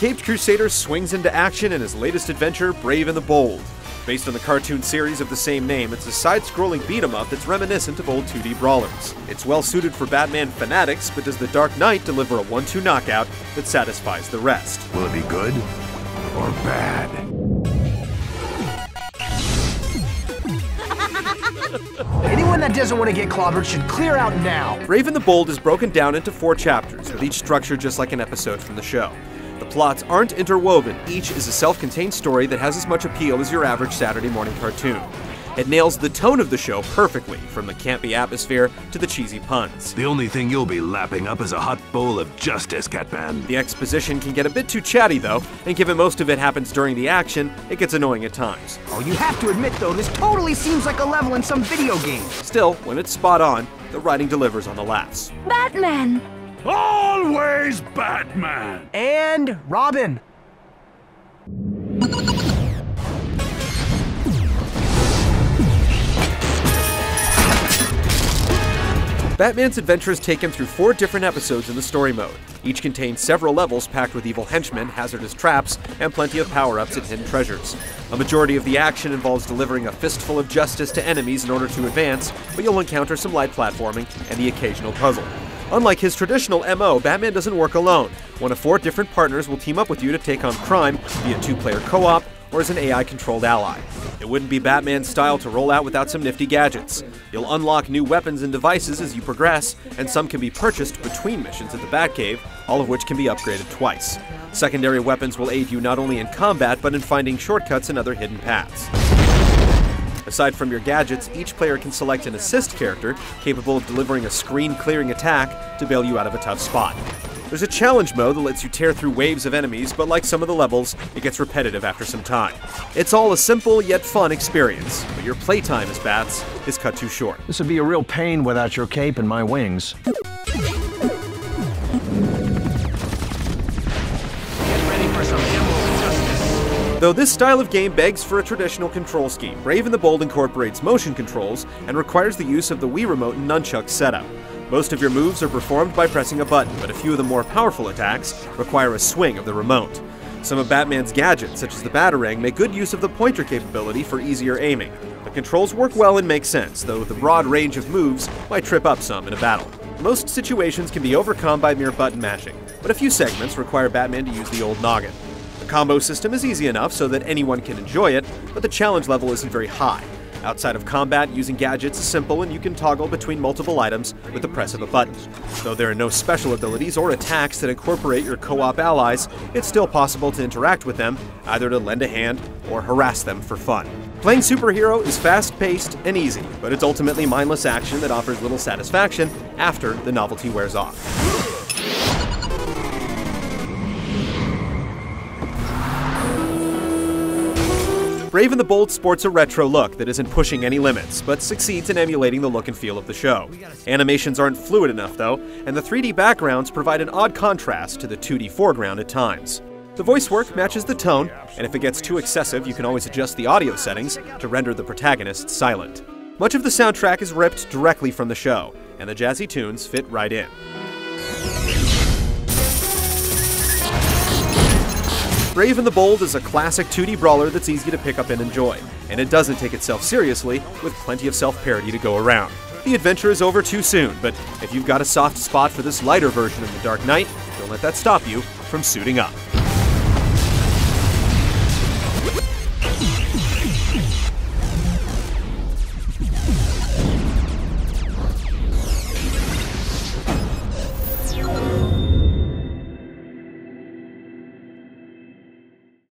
caped crusader swings into action in his latest adventure, Brave and the Bold. Based on the cartoon series of the same name, it's a side-scrolling beat-em-up that's reminiscent of old 2D brawlers. It's well-suited for Batman fanatics, but does the Dark Knight deliver a 1-2 knockout that satisfies the rest? Will it be good or bad? Anyone that doesn't want to get clobbered should clear out now. Brave and the Bold is broken down into 4 chapters, with each structured just like an episode from the show. The plots aren't interwoven, each is a self-contained story that has as much appeal as your average Saturday morning cartoon. It nails the tone of the show perfectly, from the campy atmosphere to the cheesy puns. The only thing you'll be lapping up is a hot bowl of justice, Catman. The exposition can get a bit too chatty though, and given most of it happens during the action, it gets annoying at times. Oh, you have to admit though, this totally seems like a level in some video game. Still, when it's spot on, the writing delivers on the laughs. Batman! Always Batman! And Robin. Batman's adventures take him through 4 different episodes in the story mode. Each contains several levels packed with evil henchmen, hazardous traps, and plenty of power-ups and hidden treasures. A majority of the action involves delivering a fistful of justice to enemies in order to advance, but you'll encounter some light platforming and the occasional puzzle. Unlike his traditional MO, Batman doesn't work alone. One of 4 different partners will team up with you to take on crime via 2-player co-op or as an AI-controlled ally. It wouldn't be Batman's style to roll out without some nifty gadgets. You'll unlock new weapons and devices as you progress, and some can be purchased between missions at the Batcave, all of which can be upgraded twice. Secondary weapons will aid you not only in combat, but in finding shortcuts and other hidden paths. Aside from your gadgets, each player can select an assist character capable of delivering a screen-clearing attack to bail you out of a tough spot. There's a challenge mode that lets you tear through waves of enemies, but like some of the levels, it gets repetitive after some time. It's all a simple yet fun experience, but your playtime as Bats is cut too short. This would be a real pain without your cape and my wings. Though this style of game begs for a traditional control scheme, Brave and the Bold incorporates motion controls and requires the use of the Wii Remote and Nunchuck setup. Most of your moves are performed by pressing a button, but a few of the more powerful attacks require a swing of the remote. Some of Batman's gadgets, such as the Batarang, make good use of the pointer capability for easier aiming. The controls work well and make sense, though the broad range of moves might trip up some in a battle. Most situations can be overcome by mere button mashing, but a few segments require Batman to use the old noggin. The combo system is easy enough so that anyone can enjoy it, but the challenge level isn't very high. Outside of combat, using gadgets is simple and you can toggle between multiple items with the press of a button. Though there are no special abilities or attacks that incorporate your co-op allies, it's still possible to interact with them, either to lend a hand or harass them for fun. Playing superhero is fast-paced and easy, but it's ultimately mindless action that offers little satisfaction after the novelty wears off. Brave and the Bold sports a retro look that isn't pushing any limits, but succeeds in emulating the look and feel of the show. Animations aren't fluid enough though, and the 3D backgrounds provide an odd contrast to the 2D foreground at times. The voice work matches the tone, and if it gets too excessive, you can always adjust the audio settings to render the protagonist silent. Much of the soundtrack is ripped directly from the show, and the jazzy tunes fit right in. Brave and the Bold is a classic 2D brawler that's easy to pick up and enjoy, and it doesn't take itself seriously, with plenty of self-parody to go around. The adventure is over too soon, but if you've got a soft spot for this lighter version of the Dark Knight, don't let that stop you from suiting up.